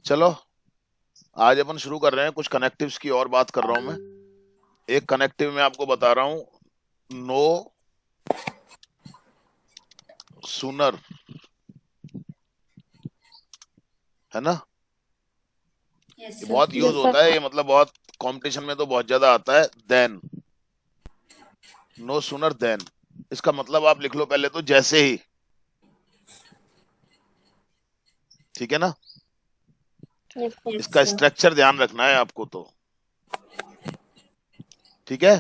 चलो आज अपन शुरू कर रहे हैं। कुछ कनेक्टिव्स की और बात कर रहा हूं मैं। एक कनेक्टिव में आपको बता रहा हूं, नो सूनर, है ना। Yes, ये sir. बहुत यूज Yes, sir. होता है, ये मतलब बहुत कंपटीशन में तो बहुत ज्यादा आता है। देन, नो सूनर देन, इसका मतलब आप लिख लो पहले तो जैसे ही, ठीक है ना। Yes, sir. Yes, इसका sir. स्ट्रक्चर ध्यान रखना है आपको, तो ठीक है।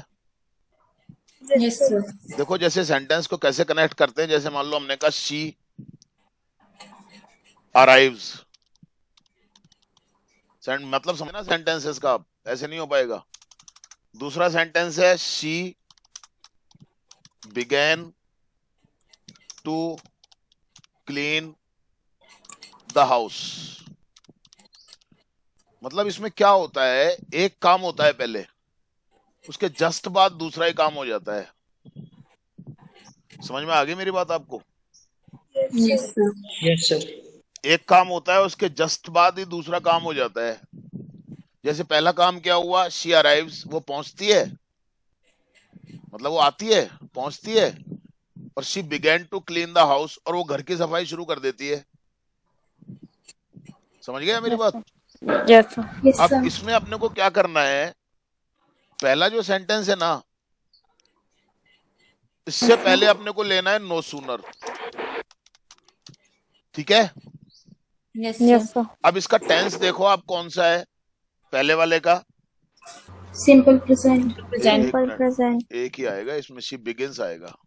Yes, sir. देखो जैसे सेंटेंस को कैसे कनेक्ट करते हैं, जैसे मान लो हमने कहा शी अराइव्स, मतलब समझना सेंटेंसेस का, ऐसे नहीं हो पाएगा। दूसरा सेंटेंस है she began to clean the house. मतलब इसमें क्या होता है, एक काम होता है पहले, उसके जस्ट बाद दूसरा ही काम हो जाता है। समझ में आ गई मेरी बात आपको। Yes, sir. Yes sir. एक काम होता है, उसके जस्ट बाद ही दूसरा काम हो जाता है। जैसे पहला काम क्या हुआ, शी अराइव्स, वो पहुंचती है, मतलब वो आती है, पहुंचती है। और she began to clean the house, और वो घर की सफाई शुरू कर देती है। समझ गया मेरी Yes, बात। sir. Yes, sir. Yes, अब sir. इसमें अपने को क्या करना है, पहला जो सेंटेंस है ना, इससे पहले अपने को लेना है नो सूनर, ठीक है। Yes, sir. Yes, sir. अब इसका टेंस देखो आप कौन सा है, पहले वाले का। Simple present. एक Simple मिनट, present. एक ही आएगा इसमें, शी बिगिंस आएगा।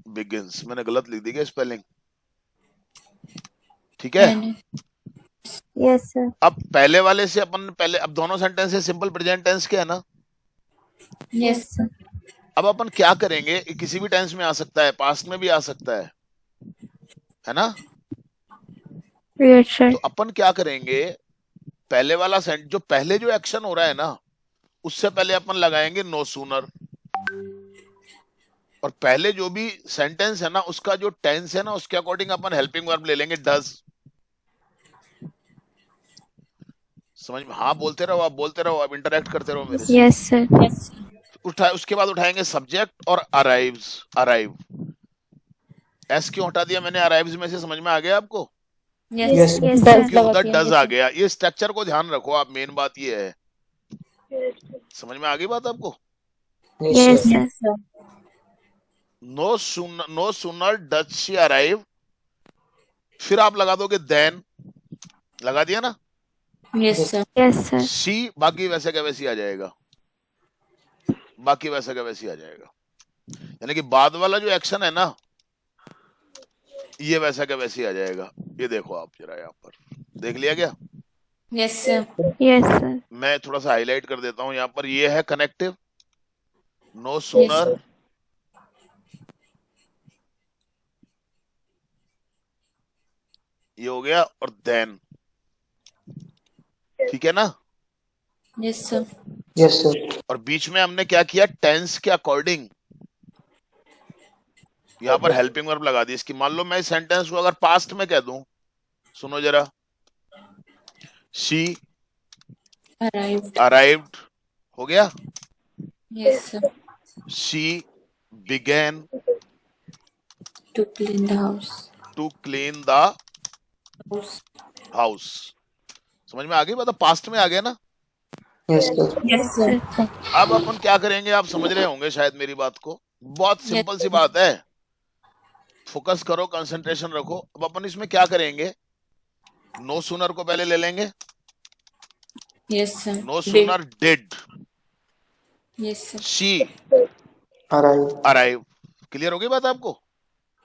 बिगिंस मैंने गलत लिख दी क्या स्पेलिंग, ठीक है। And Yes, sir. अब पहले वाले से अपन पहले, अब दोनों सेंटेंस सिंपल प्रेजेंट टेंस के है ना। yes, sir. अब अपन क्या करेंगे, ये किसी भी टेंस में आ सकता है, पास्ट में भी आ सकता है ना। Yes, sir. तो अपन क्या करेंगे, पहले वाला सेंट, जो पहले जो एक्शन हो रहा है ना, उससे पहले अपन लगाएंगे नो सूनर। और पहले जो भी सेंटेंस है ना, उसका जो टेंस है ना, उसके अकॉर्डिंग अपन हेल्पिंग वर्ब ले लेंगे, डज। समझ में, हाँ बोलते रहो आप, बोलते रहो आप, इंटरेक्ट करते रहो मेरे से। Yes, sir. Yes, sir. उसके बाद उठाएंगे सब्जेक्ट और अराइव्स, अराइव। एस क्यों हटा दिया मैंने अराइव्स में से, समझ में आ गया आपको। Yes, yes sir. Sir. Yes, क्योंकि sir. उधर लगा डज दिया आ sir. गया। ये स्ट्रक्चर को ध्यान रखो आप, मेन बात ये है। समझ में आ गई बात आपको। Yes Yes, sir. sir. Yes, sir. No sooner does she arrive, फिर आप लगा दोगे देन, लगा दिया ना। Yes, sir. Yes, sir. She बाकी वैसे का वैसे ही आ जाएगा, बाकी वैसे का वैसे ही आ जाएगा। यानी कि बाद वाला जो एक्शन है ना, ये वैसा का वैसे ही आ जाएगा। ये देखो आप जरा, यहाँ पर देख लिया क्या। Yes, sir. Yes, sir. मैं थोड़ा सा हाईलाइट कर देता हूं यहाँ पर। ये है connective, no Yes, sooner, sir. ये हो गया, और देन, ठीक है ना। Yes, sir. Yes sir. और बीच में हमने क्या किया, टेंस के अकॉर्डिंग यहाँ पर हेल्पिंग वर्ब लगा दी इसकी। मान लो मैं इस सेंटेंस को अगर पास्ट में कह दूं, सुनो जरा, शी Arrived. अराइव्ड, हो गया। Yes, sir. She began To clean the house. To clean the House. House. समझ में आ गई, मतलब पास्ट में आ गया ना। Yes sir. Yes, sir. अब अपन क्या करेंगे, आप समझ रहे होंगे शायद मेरी बात को। बहुत Yes, सिंपल सी sir. बात है, फोकस करो, कंसंट्रेशन रखो। अब अपन इसमें क्या करेंगे, नो सूनर को पहले ले लेंगे। Yes, sir. No Did. Sooner did Yes, sir. She arrive. Arrive. Clear हो गई बात आपको।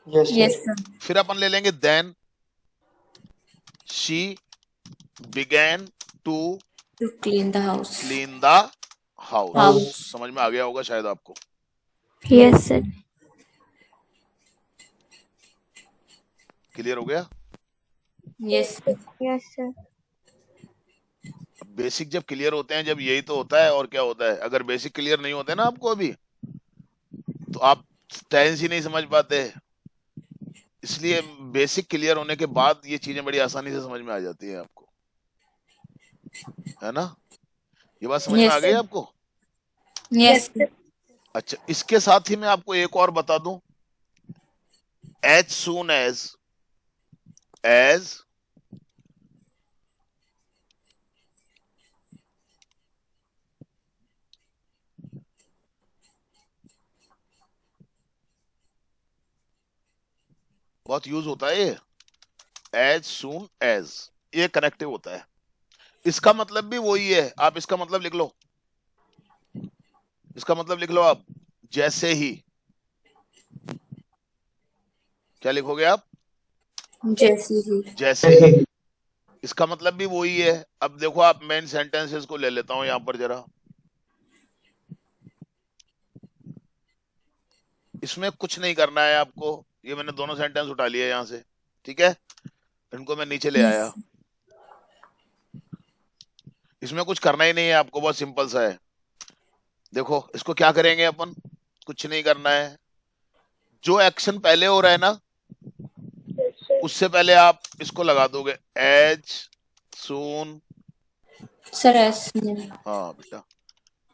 Yes Yes, sir. sir. फिर अपन ले लेंगे then, she began to To clean the house. Clean the house. House. समझ में आ गया होगा शायद आपको। Yes, sir. क्लियर हो गया। Yes, sir. Yes, sir. Basic जब क्लियर होते हैं, जब यही तो होता है, और क्या होता है। अगर बेसिक क्लियर नहीं होते ना आपको अभी, तो आप टेंस ही नहीं समझ पाते। इसलिए बेसिक क्लियर होने के बाद ये चीजें बड़ी आसानी से समझ में आ जाती है आपको, है ना? ये बात समझ में आ Yes, गई sir. आपको? Yes, sir. अच्छा, इसके साथ ही मैं आपको एक और बता दूं, as soon as बहुत यूज होता है ये, as soon as, ये कनेक्टिव होता है। इसका मतलब भी वही है, आप इसका मतलब लिख लो, इसका मतलब लिख लो आप, जैसे ही। क्या लिखोगे आप? Jesse ही. जैसे ही। इसका मतलब भी वही है। अब देखो, आप मेन सेंटेंसेस को ले लेता हूं यहां पर जरा। इसमें कुछ नहीं करना है आपको, ये मैंने दोनों सेंटेंस उठा लिए यहां से, ठीक है? इनको मैं नीचे ले आया। Yes. इसमें कुछ करना ही नहीं है आपको, बहुत सिंपल सा है। देखो, इसको क्या करेंगे अपन, कुछ नहीं करना है। जो एक्शन पहले हो रहा है ना, उससे पहले आप इसको लगा दोगे, as soon. Sir, as soon. हाँ बेटा,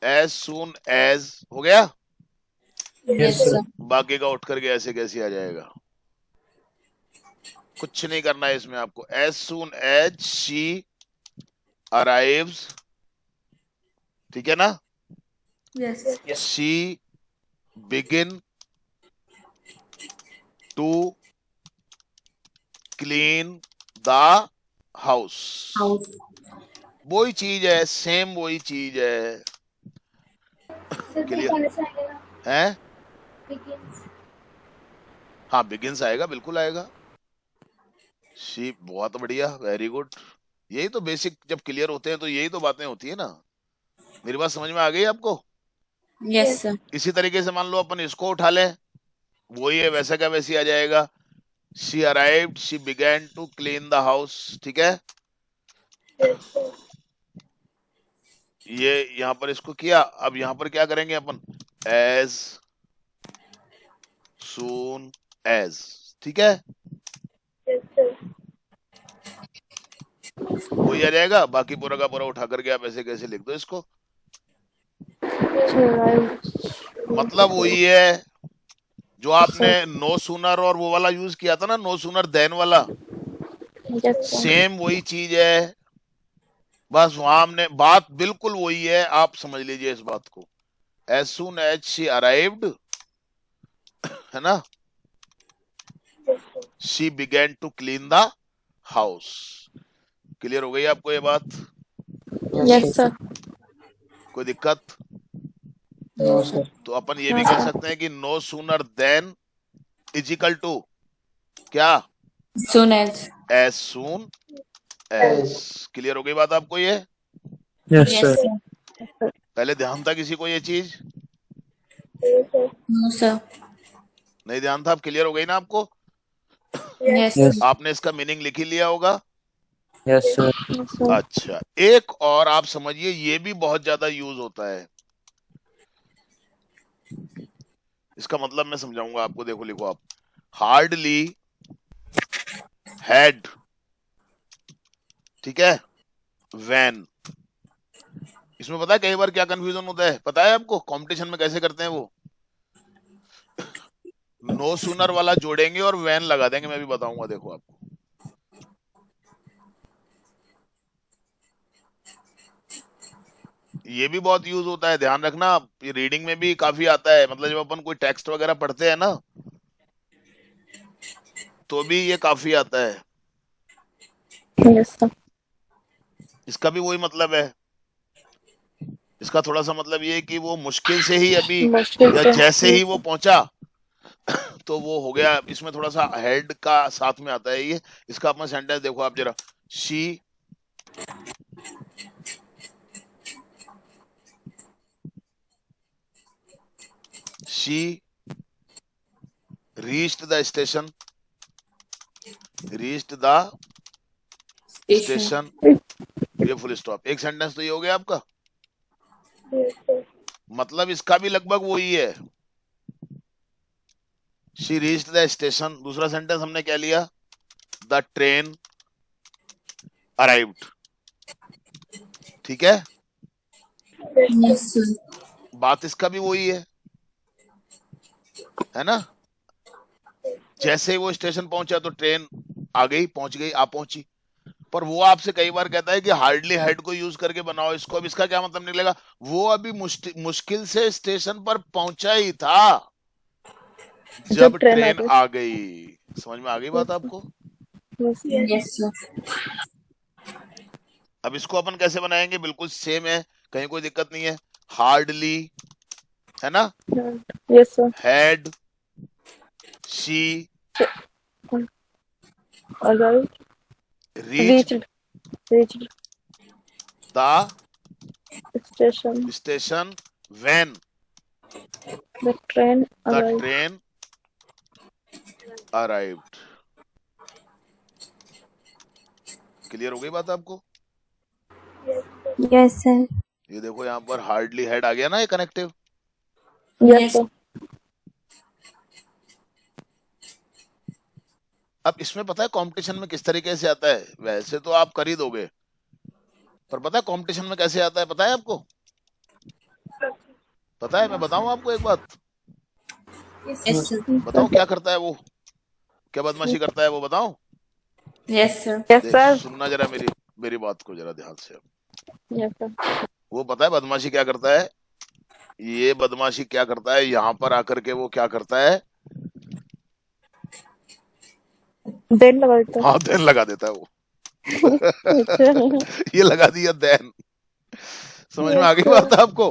एज सून एज हो गया। Yes, sir. बाकी का उठ करके ऐसे कैसे आ जाएगा? कुछ नहीं करना है इसमें आपको। As soon as she arrives, ठीक है ना? Yes. She begin to clean the house. House. वही चीज है, सेम वही चीज है। क्लियर है? हाँ, बिगिंस आएगा, बिल्कुल आएगा। शी, बहुत बढ़िया, वेरी गुड। यही तो बेसिक, जब क्लियर होते हैं तो यही तो बातें होती है ना। मेरी बात समझ में आ गई आपको? Yes, sir. इसी तरीके से मान लो अपन इसको उठा लें, वही है, वैसा का वैसी आ जाएगा। She arrived, she began to clean the house, ठीक है? ये यहां पर इसको किया। अब यहां पर क्या करेंगे अपन, एज सून एज, ठीक है? वही आ जाएगा। बाकी पूरा का पूरा उठा करके आप ऐसे कैसे लिख दो इसको, मतलब वही है जो आपने नो सूनर और वो वाला यूज किया था ना, नो सूनर देन वाला, सेम वही चीज है। बस वहां हमने बात बिल्कुल वही है, आप समझ लीजिए इस बात को। As soon as she arrived, है ना, she began to clean the house. Clear हो गई आपको ये बात? Yes, sir. कोई दिक्कत? No, sir. तो अपन ये भी कह सकते हैं कि no sooner than is equal to क्या, Soon as. As soon as. Clear हो गई बात आपको ये? Yes, sir. पहले ध्यान था किसी को ये चीज? No, sir. नहीं ध्यान था? अब क्लियर हो गई ना आपको? Yes, sir. आपने इसका मीनिंग लिख ही लिया होगा। Yes, sir. अच्छा, एक और आप समझिए, ये भी बहुत ज्यादा यूज होता है। इसका मतलब मैं समझाऊंगा आपको। देखो, लिखो आप, हार्डली हैड, ठीक है, वैन। इसमें पता है कई बार क्या कंफ्यूजन होता है? पता है आपको कंपटीशन में कैसे करते हैं वो? नो सूनर वाला जोड़ेंगे और वैन लगा देंगे। मैं भी बताऊंगा, देखो आपको। ये भी बहुत यूज होता है, ध्यान रखना आप। ये रीडिंग में भी काफी आता है, मतलब जब अपन कोई टेक्स्ट वगैरह पढ़ते हैं ना, तो भी ये काफी आता है। Yes, sir. इसका भी वही मतलब है। इसका थोड़ा सा मतलब ये है कि वो मुश्किल से ही अभी, मुश्किल या से। जैसे ही वो पहुंचा तो वो हो गया। इसमें थोड़ा सा हेड का साथ में आता है ये। इसका अपना सेंटेंस देखो आप जरा, she she reached the station, reached the Station. Station, ये फुल स्टॉप। एक सेंटेंस तो ये हो गया आपका। मतलब इसका भी लगभग वही है। She reached the station. दूसरा सेंटेंस हमने क्या लिया? The train arrived. ठीक है, Yes, sir. बात इसका भी वही है ना? जैसे ही वो स्टेशन पहुंचा तो ट्रेन आ गई, पहुंच गई, आ पहुंची। पर वो आपसे कई बार कहता है कि हार्डली हेड को यूज करके बनाओ इसको। अब इसका क्या मतलब निकलेगा? वो अभी मुश्किल से स्टेशन पर पहुंचा ही था जब ट्रेन आ गई। समझ में आ गई बात आपको? Yes, sir. अब इसको अपन कैसे बनाएंगे? बिल्कुल सेम है, कहीं कोई दिक्कत नहीं है। हार्डली, है ना? Yes, sir. Had she Arrived. Reached Reached the station. Station when The train the arrived. Train arrived. Clear हो गई बात आपको? Yes, sir. ये देखो यहाँ पर हार्डली हेड आ गया ना, ये कनेक्टिव। Yes, sir. अब इसमें पता है कंपटीशन में किस तरीके से आता है? वैसे तो आप कर ही दोगे, पर पता है कंपटीशन में कैसे आता है? पता है आपको? पता है? मैं बताऊं आपको एक बात? Yes, sir. बताओ क्या करता है वो, क्या बदमाशी करता है वो, बताओ। Yes, sir. Yes, देख, sir. सुनना जरा मेरी मेरी बात को जरा ध्यान से। Yes, sir. वो पता है बदमाशी क्या करता है? ये बदमाशी क्या करता है? यहाँ पर आकर के वो क्या करता है? Then लगा देता है। हाँ, देन लगा देता है वो। अच्छा। ये लगा दिया देन। समझ में आ गई बात आपको?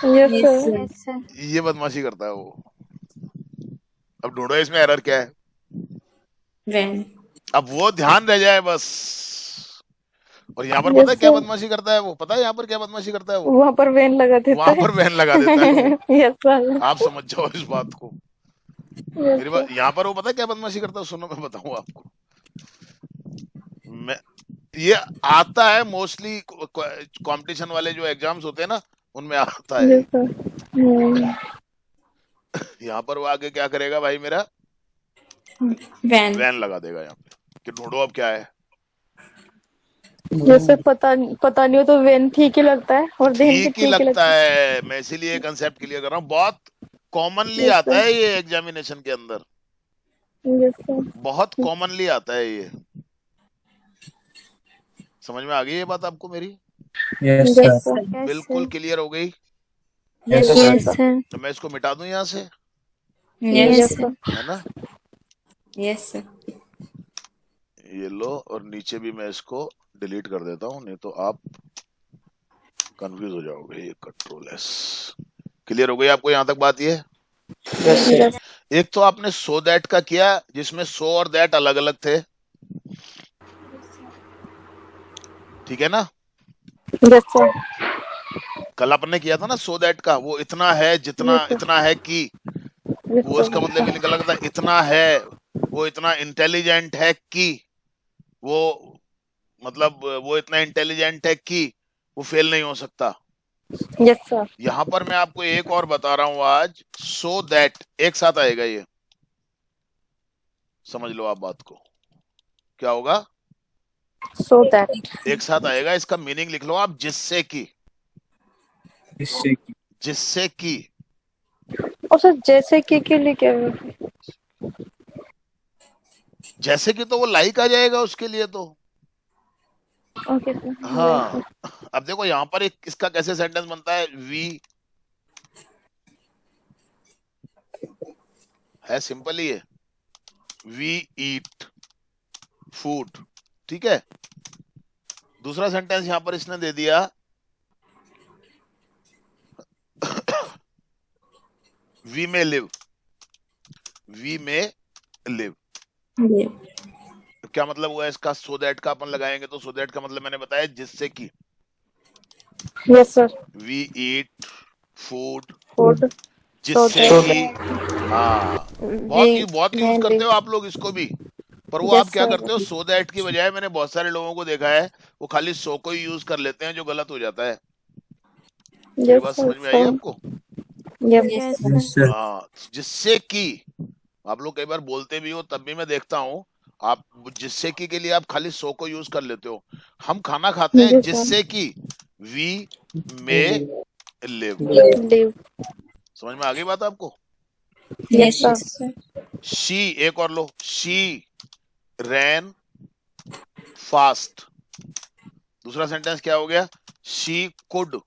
Yes, Yes, sir. sir. Yes, sir. ये बदमाशी करता है वो। अब ढूंढो इसमें एरर क्या है। When. अब वो ध्यान रह जाए बस। और यहाँ पर Yes, पता है क्या sir. बदमाशी करता है वो? पता है यहाँ पर क्या बदमाशी करता है वो? वहाँ पर वेन लगा देता वहां है। पर वैन लगा देता है वो। Yes, sir. आप समझ जाओ इस बात को। Yes, मेरी sir. बात, यहाँ पर वो पता है क्या बदमाशी करता है? सुनो मैं बताऊं आपको। मैं ये आता है मोस्टली कंपटीशन वाले जो एग्जाम्स होते हैं ना, उनमें आता है। Yes, sir. Hmm. यहाँ पर वो आगे क्या करेगा भाई मेरा? When. वैन लगा देगा यहाँ पे कि ढूंढो अब क्या है। जैसे पता नहीं हो तो वेन ठीक ही लगता है और देन भी ठीक ही ठीक ही लगता है। मैं इसीलिए कंसेप्ट क्लियर कर रहा हूँ। बहुत कॉमनली Yes, आता sir. है ये एग्जामिनेशन के अंदर, Yes, sir. बहुत कॉमनली आता है ये। समझ में आ गई ये बात आपको मेरी? Yes, Yes, sir. sir. Yes, बिल्कुल sir. क्लियर हो गई? Yes, Yes, yes, sir. sir. तो मैं इसको मिटा दूं यहाँ से, Yes, Yes, sir. sir. है ना? Yes, sir. ये लो, और नीचे भी मैं इसको डिलीट कर देता हूँ, नहीं तो आप कंफ्यूज हो जाओगे। ये कंट्रोल एस। क्लियर हो गई आपको यहाँ तक बात? ये Yes, sir. Yes, एक तो आपने सो दैट का किया, जिसमें सो और दैट अलग अलग थे, ठीक है ना? yes, sir. कल आपने किया था ना सो दैट का। वो इतना है जितना Yes, sir. इतना है कि, Yes, वो sir. इसका मतलब ये निकल था इतना है, वो इतना इंटेलिजेंट है कि, वो मतलब वो इतना इंटेलिजेंट है कि वो फेल नहीं हो सकता। Yes, sir. यहां पर मैं आपको एक और बता रहा हूं आज, सो दैट एक साथ आएगा। ये समझ लो आप बात को, क्या होगा? So that. एक साथ आएगा। इसका मीनिंग लिख लो आप, जिससे कि। जिससे कि जिससे कि और सर जैसे कि के लिए क्या है? जैसे कि तो वो लाइक आ जाएगा उसके लिए तो। Okay, sir. हाँ, अब देखो यहाँ पर एक इसका कैसे सेंटेंस बनता है? वी है, सिंपल ही है। वी ईट फूड, ठीक है। दूसरा सेंटेंस यहाँ पर इसने दे दिया, we may live. We may live Yeah. क्या मतलब हुआ इसका? सो दैट का अपन लगाएंगे तो सो दैट का मतलब मैंने बताया जिससे कि। Yes, sir. We eat food Food. जिससे So कि। हाँ, बहुत यूज करते हो आप लोग इसको भी। पर वो Yes, आप क्या sir. करते हो? सो दैट की बजाय मैंने बहुत सारे लोगों को देखा है वो खाली सो को ही यूज कर लेते हैं, जो गलत हो जाता है। ये Yes, बात sir. समझ में आई So, आपको? yep. Yes, Yes, sir. हाँ, जिससे कि आप लोग कई बार बोलते भी हो, तब भी मैं देखता हूँ आप जिससे की के लिए आप खाली सो को यूज कर लेते हो। हम खाना खाते हैं जी सर। जिससे कि वी मे लिव। लिव। समझ में आ गई बात आपको? Yes Yes, sir. sir. She, एक और लो, शी रैन फास्ट। दूसरा सेंटेंस क्या हो गया? She could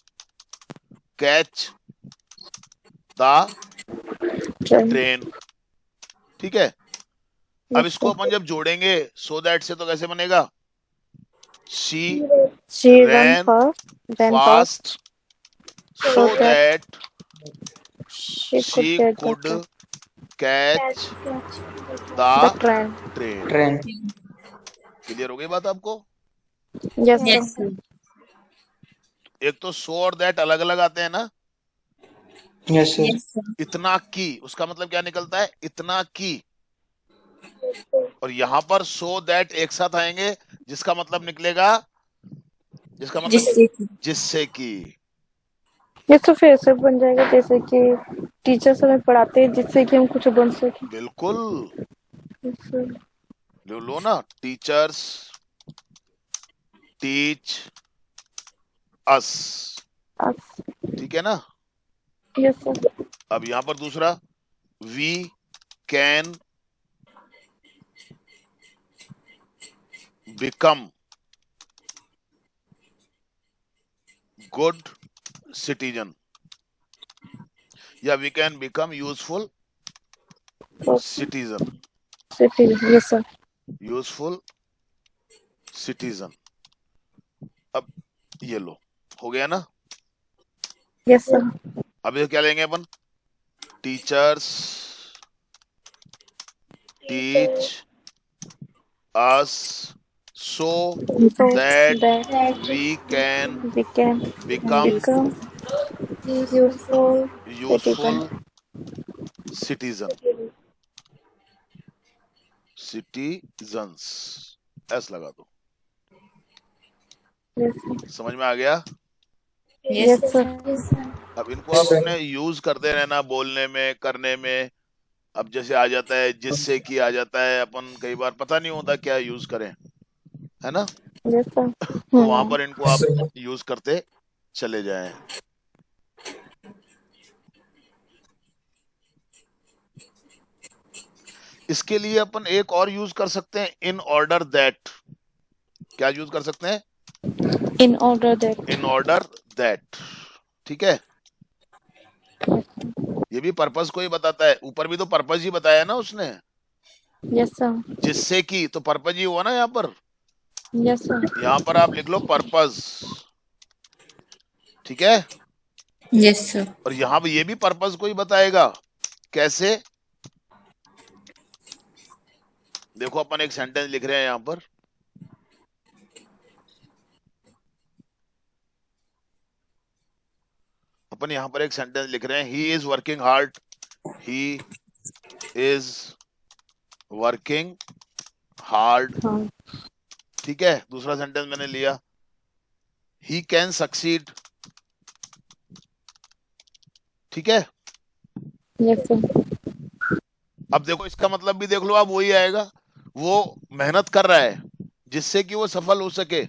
catch the train. Train. ठीक है, अब यस इसको सर। अपन जब जोड़ेंगे सो दैट से तो कैसे बनेगा? She she run rain fast, run fast fast, so so that that she could she get the could catch the the train. train। Train. Clear हो गई बात आपको? Yes sir. Yes, sir. एक तो सो और दैट अलग अलग आते हैं ना। Yes sir. Yes, sir. इतना की, उसका मतलब क्या निकलता है? इतना की। और यहाँ पर सो दैट एक साथ आएंगे, जिसका मतलब निकलेगा, जिसका मतलब जिससे कि जिससे कि। ये तो फिर ऐसे बन जाएगा जैसे कि टीचर्स हमें पढ़ाते हैं जिससे कि हम कुछ बन सके। बिल्कुल, Yes, sir. लो ना, टीचर्स टीच अस। Us. ठीक है ना? Yes, sir. अब यहाँ पर दूसरा, we can become good citizen, या we can become useful citizen. City. Yes, sir. Useful citizen. अब ये लो, हो गया ना? Yes, sir. अब ये क्या लेंगे अपन? Teachers teach us so So that that we can we can become become useful useful citizen. Citizen. Citizens S लगा दो। Yes, sir. समझ में आ गया? yes, Yes, sir. अब इनको आप अपने यूज करते रहना, बोलने में, करने में। अब जैसे आ जाता है जिससे कि आ जाता है, अपन कई बार पता नहीं होता क्या यूज करें, है ना? Yes, sir. तो वहां पर इनको आप यूज करते चले जाएं। इसके लिए अपन एक और यूज कर सकते हैं, इन ऑर्डर दैट। क्या यूज कर सकते हैं? In order that. In order that. ठीक है, ये भी पर्पस को ही बताता है। ऊपर भी तो पर्पस ही बताया ना उसने, Yes, sir. जिससे कि, तो पर्पस ही हुआ ना यहाँ पर। Yes, sir. यहाँ पर आप लिख लो पर्पस। ठीक है, yes, sir. और यहाँ पर ये भी पर्पस को ही बताएगा। कैसे? देखो, अपन एक सेंटेंस लिख रहे हैं यहाँ पर, अपन यहाँ पर एक सेंटेंस लिख रहे हैं, he is working hard. He is working hard. हाँ। ठीक है, दूसरा सेंटेंस मैंने लिया, ही कैन सक्सीड। ठीक है, Yes, sir. अब देखो इसका मतलब भी देख लो आप, वही आएगा। वो मेहनत कर रहा है जिससे कि वो सफल हो सके।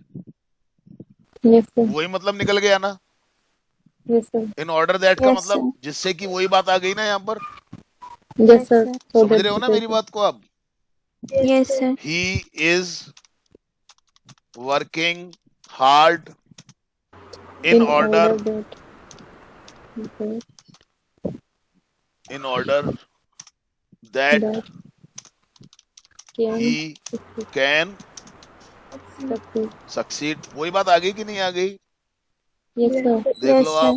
Yes, sir. वही मतलब निकल गया ना। Yes, sir. In order that का Yes, मतलब जिससे कि वही बात आ गई ना यहाँ पर। Yes, sir. So समझ that रहे हो ना मेरी बात को आप? yes, sir. He is working hard in in order order that in order that that can he can succeed. Succeed. वही बात आ गई कि नहीं आ गई? Yes, sir. देख Yes, लो sir. आप।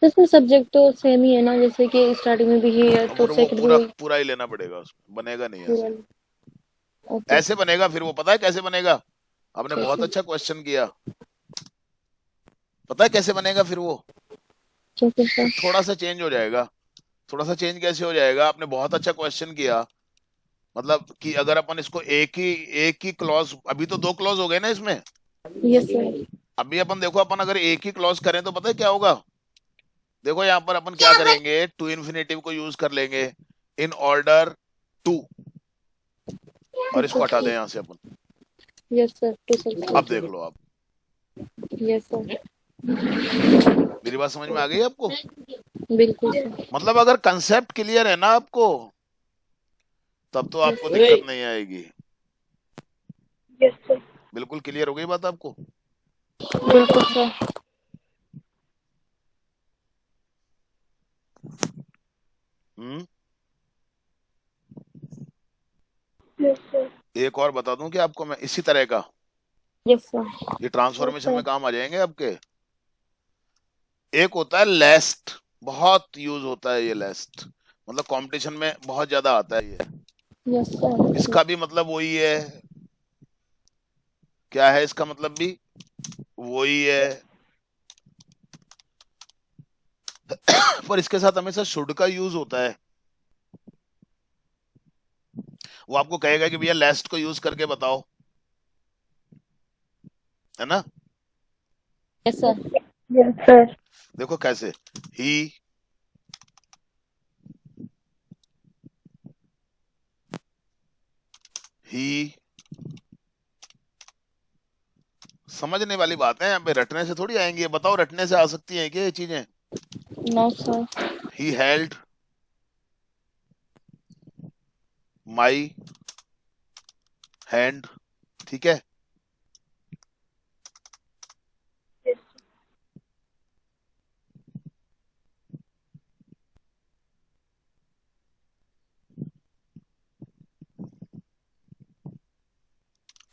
तो सर सब्जेक्ट तो सेम ही है ना, जैसे कि स्टार्टिंग में भी ही है तो वो सेकंड पूरा में पूरा ही लेना पड़ेगा, उसमें बनेगा नहीं पूरा। ऐसे। ओके। ऐसे बनेगा फिर वो, पता है कैसे बनेगा? आपने कैसे? बहुत अच्छा क्वेश्चन किया। पता है कैसे बनेगा फिर वो? कैसे सर? थोड़ा सा चेंज हो जाएगा। थोड़ा सा चेंज कैसे हो जाएगा? आपने बहुत अच्छा क्वेश्चन किया, मतलब कि अगर अपन इसको एक ही क्लॉज, अभी तो दो क्लॉज हो गए ना इसमें। Yes sir. अभी अपन देखो, अपन अगर एक ही क्लॉज करें तो पता है क्या होगा? देखो यहाँ पर अपन क्या करेंगे, टू इन्फिनेटिव को यूज कर लेंगे, इन ऑर्डर टू, और इसको हटा दें यहाँ से अपन। Yes sir, too sir. अब देख लो आप, यस सर, मेरी बात समझ में आ गई आपको? बिल्कुल सर। मतलब अगर कंसेप्ट क्लियर है ना आपको, तब तो आपको दिक्कत नहीं आएगी। यस सर, बिल्कुल क्लियर हो गई बात आपको? बिल्कुल सर। हम्म। Yes sir. एक और बता दूं कि आपको मैं इसी तरह का, यस सर। ये ट्रांसफॉर्मेशन में काम आ जाएंगे आपके। एक होता है लेस्ट, बहुत यूज होता है ये लेस्ट, मतलब कंपटीशन में बहुत ज्यादा आता है ये। Yes sir. इसका भी मतलब वही है, क्या है इसका मतलब भी वही है, पर इसके साथ हमेशा शुड का यूज होता है। वो आपको कहेगा कि भैया लेस्ट को यूज करके बताओ, है ना? Yes sir. Yes sir. देखो कैसे, ही ही समझने वाली बात है, यहाँ पे रटने से थोड़ी आएंगी। बताओ रटने से आ सकती हैं क्या ये चीजें? No sir. He held my hand, ठीक है।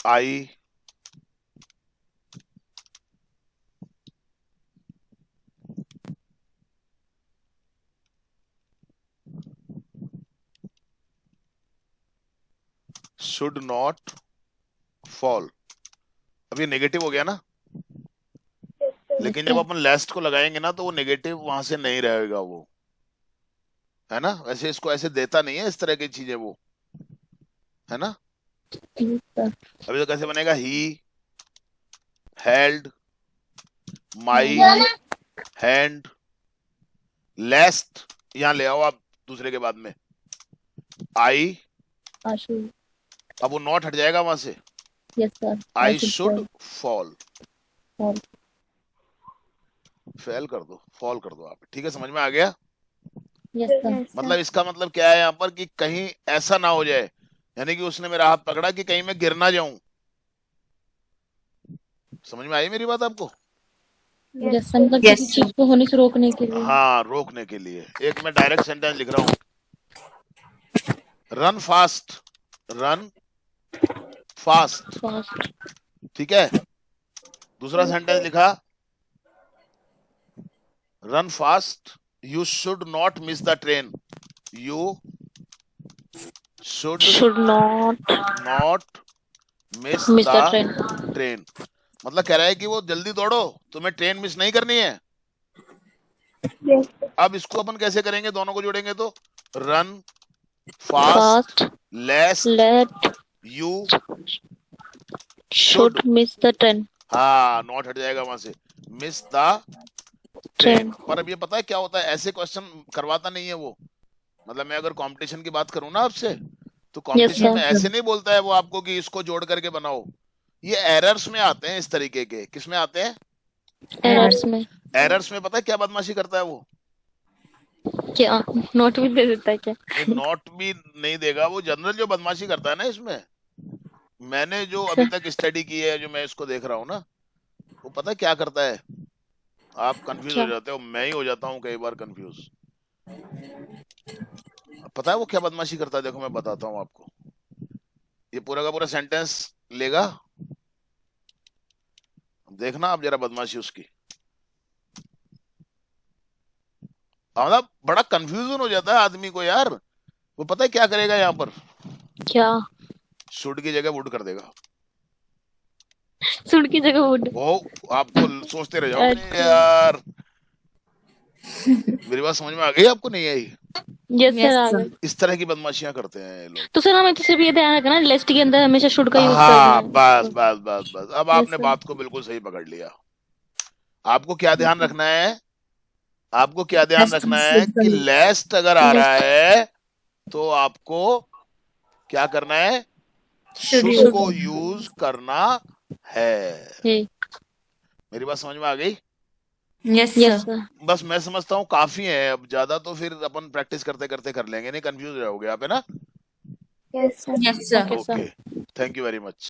I should not fall. अब ये नेगेटिव हो गया ना, लेकिन जब अपन लेस्ट को लगाएंगे ना तो वो नेगेटिव वहां से नहीं रहेगा वो, है ना? वैसे इसको ऐसे देता नहीं है इस तरह की चीजें वो, है ना? अभी तो कैसे बनेगा, ही हेल्ड माई हैंड लेस्ट, यहां ले आओ आप दूसरे के बाद में आई, अब वो नॉट हट जाएगा वहां से। Yes sir. I should fall, fail कर दो, फॉल कर दो आप, ठीक है? समझ में आ गया? Yes sir. मतलब इसका मतलब क्या है यहाँ पर कि कहीं ऐसा ना हो जाए, यानी कि उसने मेरा हाथ पकड़ा कि कहीं मैं गिर ना जाऊं। समझ में आई मेरी बात आपको? यस सर, मतलब किसी चीज को होने से रोकने के लिए। हाँ, रोकने के लिए। एक मैं डायरेक्ट सेंटेंस लिख रहा हूं, run fast, run fast, fast. ठीक है। दूसरा सेंटेंस लिखा, run fast, you should not miss the train, you should not miss the train. मतलब कह रहा है कि वो जल्दी दौड़ो, तुम्हें ट्रेन मिस नहीं करनी है। अब इसको अपन कैसे करेंगे, दोनों को जोड़ेंगे तो run fast लेस्ट you should miss the train. हाँ, नॉट हट जाएगा वहां से, मिस द ट्रेन। पर अब ये पता है क्या होता है, ऐसे क्वेश्चन करवाता नहीं है वो। मतलब मैं अगर कंपटीशन की बात करूं ना आपसे, तो कंपटीशन में ऐसे नहीं बोलता है वो आपको कि इसको जोड़ करके बनाओ। ये एरर्स में आते हैं इस तरीके के। किस में आते हैं? एरर्स में। एरर्स में पता है क्या बदमाशी करता है वो? क्या नोट भी दे देता है क्या? नोट भी नहीं देगा वो, जनरल जो बदमाशी करता है ना इसमें, मैंने जो अभी तक स्टडी की है, जो मैं इसको देख रहा हूँ ना, वो पता है क्या करता है? आप कंफ्यूज हो जाते हो, मैं ही हो जाता हूँ कई बार कंफ्यूज। पता है वो क्या बदमाशी करता है? देखो मैं बताता हूँ आपको। ये पूरा का पूरा सेंटेंस लेगा, देखना आप जरा बदमाशी उसकी। मतलब बड़ा कंफ्यूजन हो जाता है आदमी को यार। वो पता है क्या करेगा यहाँ पर? क्या? शुड की जगह वुड कर देगा। शुड की जगह वुड। वो आपको सोचते रह जाओगे यार। मेरी बात समझ में आ गई आपको? नहीं आई? Yes sir. इस तरह की बदमाशियां करते हैं ये लोग। तो सर हमें तो सिर्फ ये ध्यान रखना, लिस्ट के अंदर हमेशा शुड का यूज करना हाँ, है। बस बस बस बस, अब आपने बात को बिल्कुल सही पकड़ लिया। आपको क्या ध्यान रखना है? आपको क्या ध्यान Less रखना to है कि should लेस्ट अगर आ रहा है तो आपको क्या करना है, शुड use. को यूज करना है। है। मेरी बात समझ में आ गई? Yes, yes sir. सर। बस मैं समझता हूँ काफी है, अब ज्यादा तो फिर अपन प्रैक्टिस करते करते कर लेंगे, नहीं कंफ्यूज रहोगे आप, है ना? Yes sir. Yes, sir. Okay sir. Okay, thank you very much.